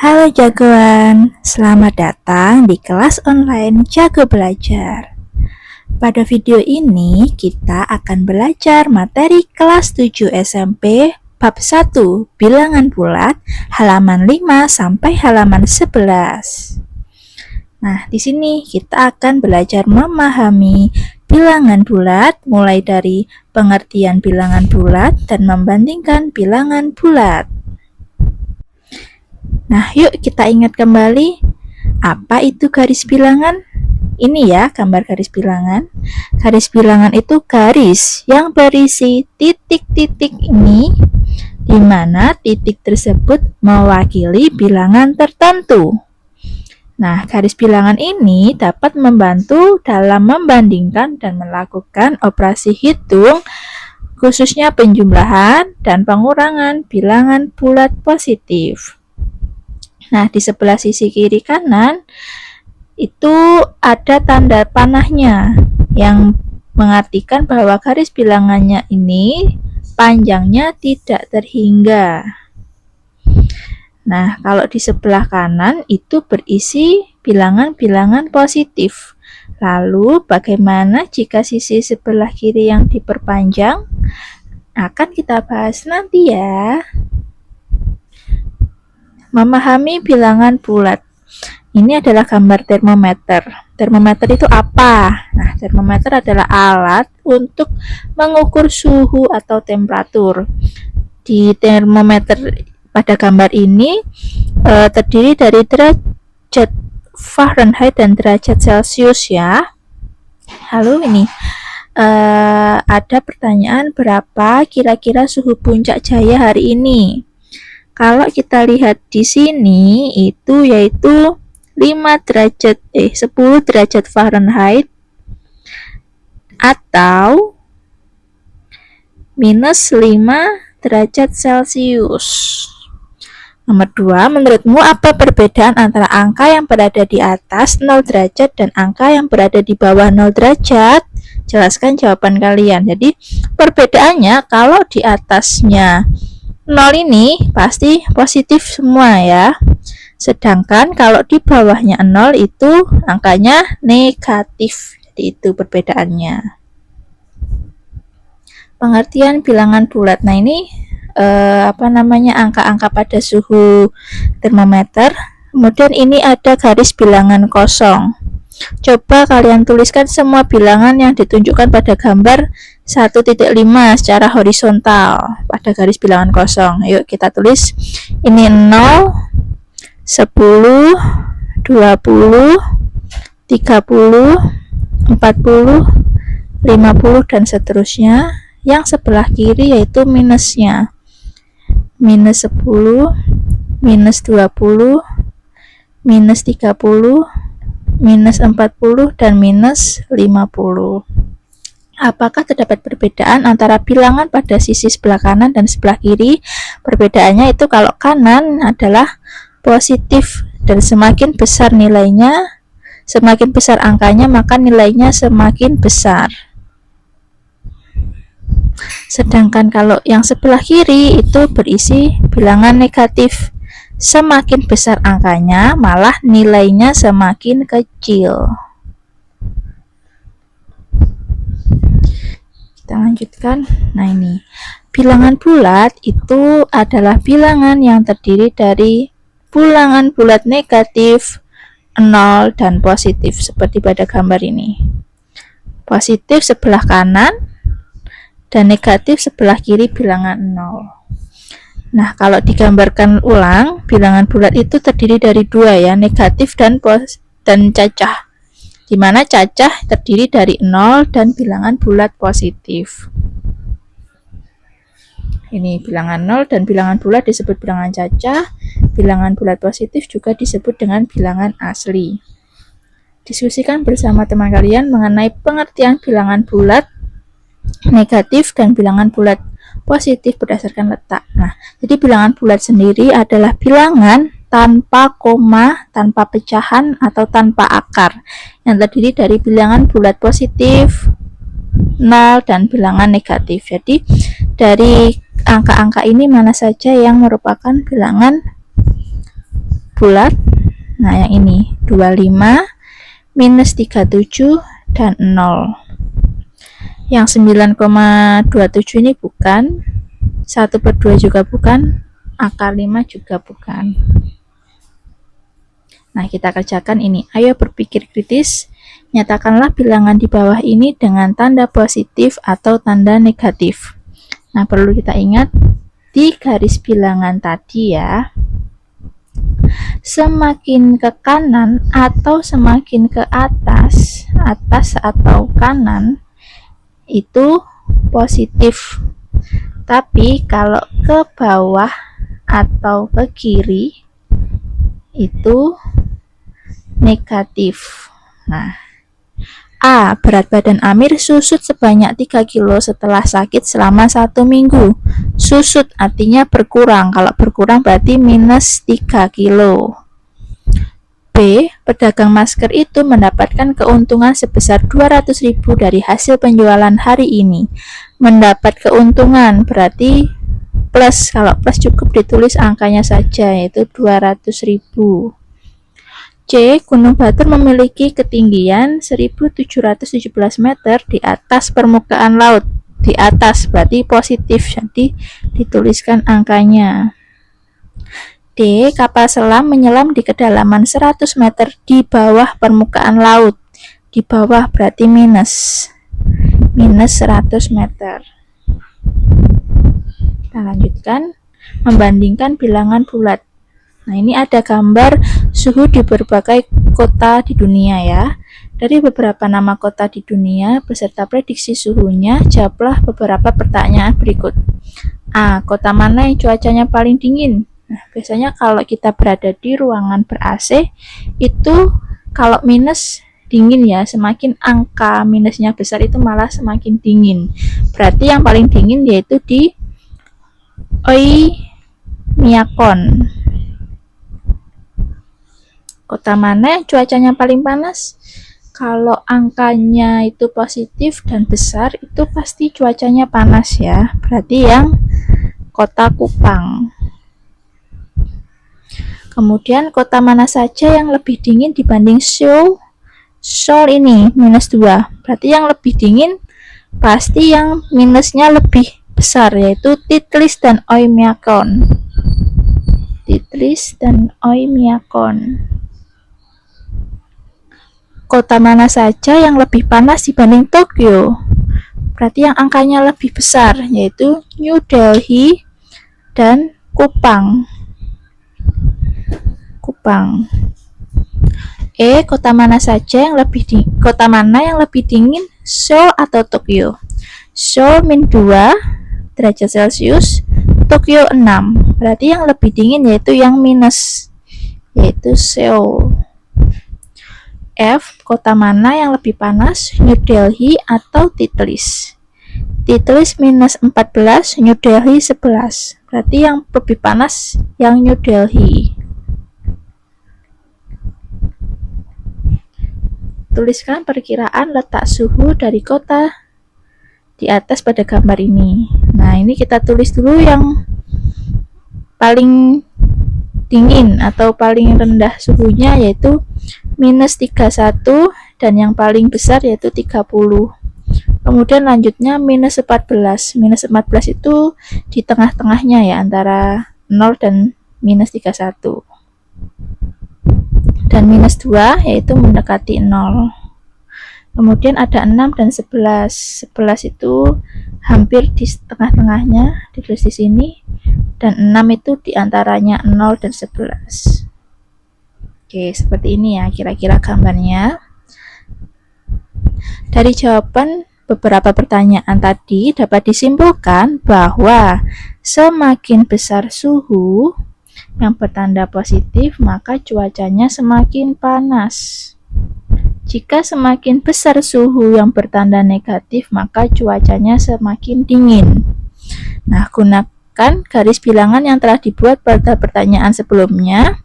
Halo jagoan, selamat datang di kelas online Jago Belajar. Pada video ini kita akan belajar materi kelas 7 SMP bab 1 bilangan bulat halaman 5 sampai halaman 11. Nah, di sini kita akan belajar memahami bilangan bulat mulai dari pengertian bilangan bulat dan membandingkan bilangan bulat. Nah, yuk kita ingat kembali, apa itu garis bilangan? Ini ya gambar garis bilangan. Garis bilangan itu garis yang berisi titik-titik ini, di mana titik tersebut mewakili bilangan tertentu. Nah, garis bilangan ini dapat membantu dalam membandingkan dan melakukan operasi hitung, khususnya penjumlahan dan pengurangan bilangan bulat positif. Nah, di sebelah sisi kiri kanan itu ada tanda panahnya yang mengartikan bahwa garis bilangannya ini panjangnya tidak terhingga. Nah, kalau di sebelah kanan itu berisi bilangan-bilangan positif. Lalu, bagaimana jika sisi sebelah kiri yang diperpanjang? Akan kita bahas nanti ya. Memahami bilangan bulat. Ini adalah gambar termometer. Termometer itu apa? Nah, termometer adalah alat untuk mengukur suhu atau temperatur. Di termometer pada gambar ini terdiri dari derajat Fahrenheit dan derajat Celcius ya. Lalu ini ada pertanyaan, berapa kira-kira suhu puncak Jaya hari ini? Kalau kita lihat di sini itu yaitu 10 derajat Fahrenheit atau minus 5 derajat Celcius. Nomor 2, menurutmu apa perbedaan antara angka yang berada di atas 0 derajat dan angka yang berada di bawah 0 derajat? Jelaskan jawaban kalian. Jadi perbedaannya kalau di atasnya 0 ini pasti positif semua ya. Sedangkan kalau di bawahnya 0 itu angkanya negatif. Jadi itu perbedaannya. Pengertian bilangan bulat. Nah, ini angka-angka pada suhu termometer. Kemudian ini ada garis bilangan kosong. Coba kalian tuliskan semua bilangan yang ditunjukkan pada gambar 1.5 secara horizontal pada garis bilangan kosong. Yuk kita tulis. Ini 0, 10, 20, 30, 40, 50 dan seterusnya. Yang sebelah kiri yaitu minusnya. Minus 10, minus 20, minus 30, minus 40 dan minus 50. Apakah terdapat perbedaan antara bilangan pada sisi sebelah kanan dan sebelah kiri? Perbedaannya itu kalau kanan adalah positif dan semakin besar nilainya, semakin besar angkanya, maka nilainya semakin besar. Sedangkan kalau yang sebelah kiri itu berisi bilangan negatif. Semakin besar angkanya, malah nilainya semakin kecil. Kita lanjutkan. Nah, ini bilangan bulat itu adalah bilangan yang terdiri dari bilangan bulat negatif, 0 dan positif seperti pada gambar ini. Positif sebelah kanan dan negatif sebelah kiri bilangan 0. Nah, kalau digambarkan ulang, bilangan bulat itu terdiri dari dua ya, negatif dan cacah. Di mana cacah terdiri dari 0 dan bilangan bulat positif. Ini bilangan 0 dan bilangan bulat disebut bilangan cacah, bilangan bulat positif juga disebut dengan bilangan asli. Diskusikan bersama teman kalian mengenai pengertian bilangan bulat negatif dan bilangan bulat positif berdasarkan letak. Nah, jadi bilangan bulat sendiri adalah bilangan tanpa koma, tanpa pecahan, atau tanpa akar yang terdiri dari bilangan bulat positif, 0, dan bilangan negatif. Jadi dari angka-angka ini mana saja yang merupakan bilangan bulat. Nah, yang ini 25, minus 37, dan 0. Yang 9,27 ini bukan, 1/2 juga bukan, akar 5 juga bukan. Nah, kita kerjakan ini. Ayo berpikir kritis. Nyatakanlah bilangan di bawah ini dengan tanda positif atau tanda negatif. Nah, perlu kita ingat di garis bilangan tadi ya, semakin ke kanan atau semakin ke atas atau kanan itu positif. Tapi kalau ke bawah atau ke kiri itu negatif. Nah, A. Berat badan Amir susut sebanyak 3 kilo setelah sakit selama 1 minggu. Susut artinya berkurang. Kalau berkurang berarti minus 3 kilo. B. Pedagang masker itu mendapatkan keuntungan sebesar 200.000 dari hasil penjualan hari ini. Mendapat keuntungan berarti plus. Kalau plus cukup ditulis angkanya saja, yaitu 200.000. C. Gunung Batur memiliki ketinggian 1717 meter di atas permukaan laut. Di atas berarti positif, jadi dituliskan angkanya. D. Kapal selam menyelam di kedalaman 100 meter di bawah permukaan laut. Di bawah berarti minus 100 meter. Kita lanjutkan. Membandingkan bilangan bulat. Nah, ini ada gambar suhu di berbagai kota di dunia ya. Dari beberapa nama kota di dunia beserta prediksi suhunya, jawablah beberapa pertanyaan berikut. A. Kota mana yang cuacanya paling dingin? Nah, biasanya kalau kita berada di ruangan ber-AC, itu kalau minus dingin ya, semakin angka minusnya besar itu malah semakin dingin. Berarti yang paling dingin yaitu di Oymyakon. Kota mana yang cuacanya paling panas? Kalau angkanya itu positif dan besar, itu pasti cuacanya panas ya. Berarti yang kota Kupang. Kemudian kota mana saja yang lebih dingin dibanding Seoul? Seoul ini minus 2. Berarti yang lebih dingin pasti yang minusnya lebih besar, yaitu Titlis dan Oymyakon. Titlis dan Oymyakon. Kota mana saja yang lebih panas dibanding Tokyo? Berarti yang angkanya lebih besar, yaitu New Delhi dan Kupang. Kota mana yang lebih dingin, Seoul atau Tokyo? Seoul -2 derajat Celcius, Tokyo 6. Berarti yang lebih dingin yaitu yang minus, yaitu Seoul. F. Kota mana yang lebih panas, New Delhi atau Titlis? Titlis minus 14, New Delhi 11. Berarti yang lebih panas yang New Delhi. Tuliskan perkiraan letak suhu dari kota di atas pada gambar ini. Nah, ini kita tulis dulu yang paling dingin atau paling rendah suhunya, yaitu minus 31, dan yang paling besar yaitu 30. Kemudian lanjutnya minus 14. Minus 14 itu di tengah-tengahnya ya, antara 0 dan minus 31. Dan minus 2 yaitu mendekati 0. Kemudian ada 6 dan 11. 11 itu hampir di tengah-tengahnya, ditulis di sini. Dan 6 itu diantaranya 0 dan 11. Oke, seperti ini ya kira-kira gambarnya. Dari jawaban beberapa pertanyaan tadi dapat disimpulkan bahwa semakin besar suhu yang bertanda positif, maka cuacanya semakin panas. Jika semakin besar suhu yang bertanda negatif, maka cuacanya semakin dingin. Nah, gunakan garis bilangan yang telah dibuat pada pertanyaan sebelumnya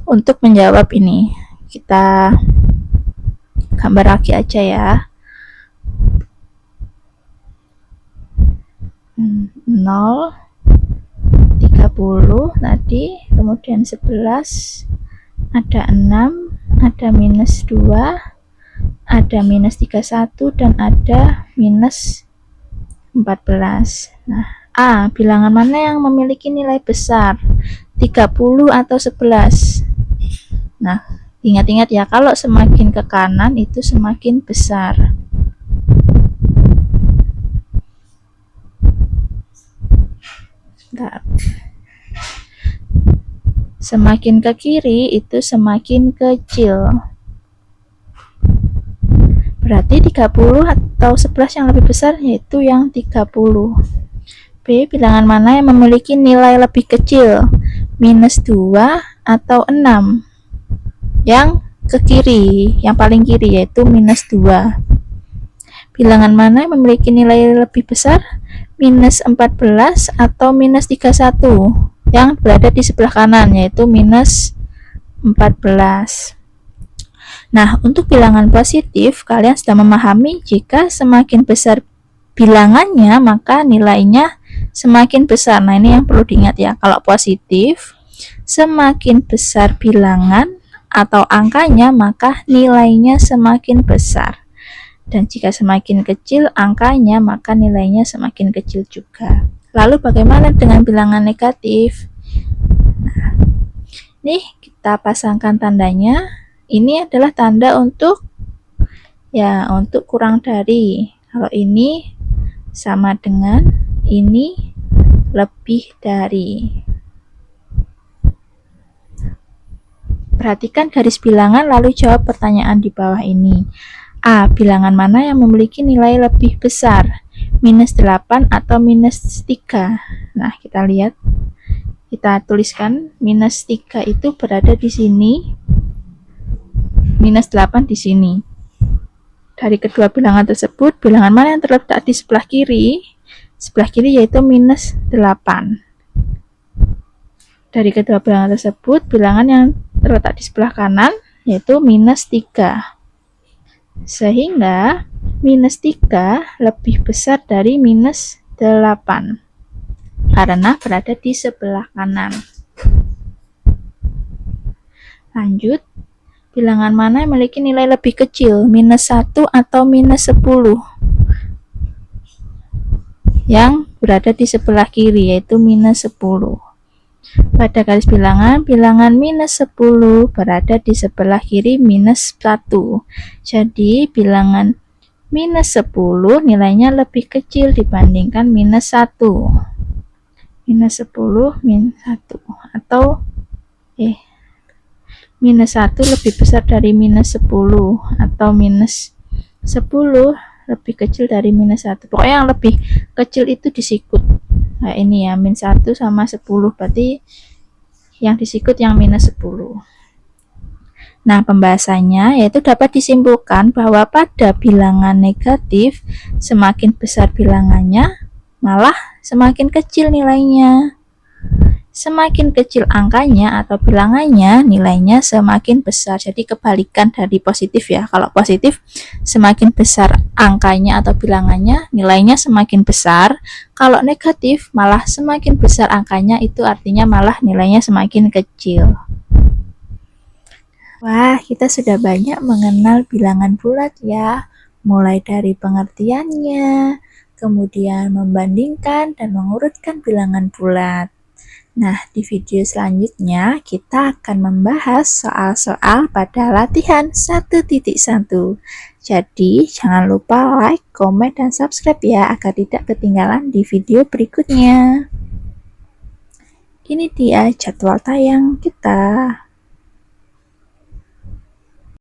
untuk menjawab ini. Kita gambar lagi aja ya. 0, 30 tadi, kemudian 11, ada 6, ada minus 2, ada minus 31, dan ada minus 14. Nah, A, bilangan mana yang memiliki nilai besar? 30 atau 11? Nah, ingat-ingat ya, kalau semakin ke kanan itu semakin besar. Bentar. Semakin ke kiri itu semakin kecil. Berarti 30 atau 11 yang lebih besar, yaitu yang 30. B, bilangan mana yang memiliki nilai lebih kecil? Minus 2 atau 6? Yang ke kiri, yang paling kiri, yaitu minus 2. Bilangan mana yang memiliki nilai lebih besar? Minus 14 atau minus 31? Yang berada di sebelah kanan, yaitu minus 14. Nah, untuk bilangan positif, kalian sudah memahami jika semakin besar bilangannya, maka nilainya semakin besar. Nah, ini yang perlu diingat ya. Kalau positif, semakin besar bilangan atau angkanya, maka nilainya semakin besar. Dan jika semakin kecil angkanya, maka nilainya semakin kecil juga. Lalu bagaimana dengan bilangan negatif? Nah, nih kita pasangkan tandanya. Ini adalah tanda untuk kurang dari. Kalau ini sama dengan, ini lebih dari. Perhatikan garis bilangan lalu jawab pertanyaan di bawah ini. A, bilangan mana yang memiliki nilai lebih besar? Minus 8 atau minus 3? Nah, kita lihat. Kita tuliskan minus 3 itu berada di sini. Minus 8 di sini. Dari kedua bilangan tersebut, bilangan mana yang terletak di sebelah kiri? Sebelah kiri yaitu minus 8. Dari kedua bilangan tersebut, bilangan yang terletak di sebelah kanan yaitu minus 3. Sehingga minus 3 lebih besar dari minus 8 karena berada di sebelah kanan. Lanjut, bilangan mana yang memiliki nilai lebih kecil, minus 1 atau minus 10? Yang berada di sebelah kiri yaitu minus 10. Pada garis bilangan, bilangan minus 10 berada di sebelah kiri minus 1. Jadi, bilangan minus 10 nilainya lebih kecil dibandingkan minus 1. Minus 10 minus 1. Atau, minus 1 lebih besar dari minus 10. Atau minus 10 lebih kecil dari minus 1. Pokoknya yang lebih kecil itu disikut. Nah, ini ya, min 1 sama 10, berarti yang disikut yang minus 10. Nah, pembahasannya yaitu dapat disimpulkan bahwa pada bilangan negatif, semakin besar bilangannya, malah semakin kecil nilainya. Semakin kecil angkanya atau bilangannya, nilainya semakin besar. Jadi kebalikan dari positif ya. Kalau positif, semakin besar angkanya atau bilangannya, nilainya semakin besar. Kalau negatif, malah semakin besar angkanya, itu artinya malah nilainya semakin kecil. Wah, kita sudah banyak mengenal bilangan bulat ya. Mulai dari pengertiannya, kemudian membandingkan dan mengurutkan bilangan bulat. Nah, di video selanjutnya kita akan membahas soal-soal pada latihan 1.1. Jadi, jangan lupa like, komen, dan subscribe ya agar tidak ketinggalan di video berikutnya. Ini dia jadwal tayang kita.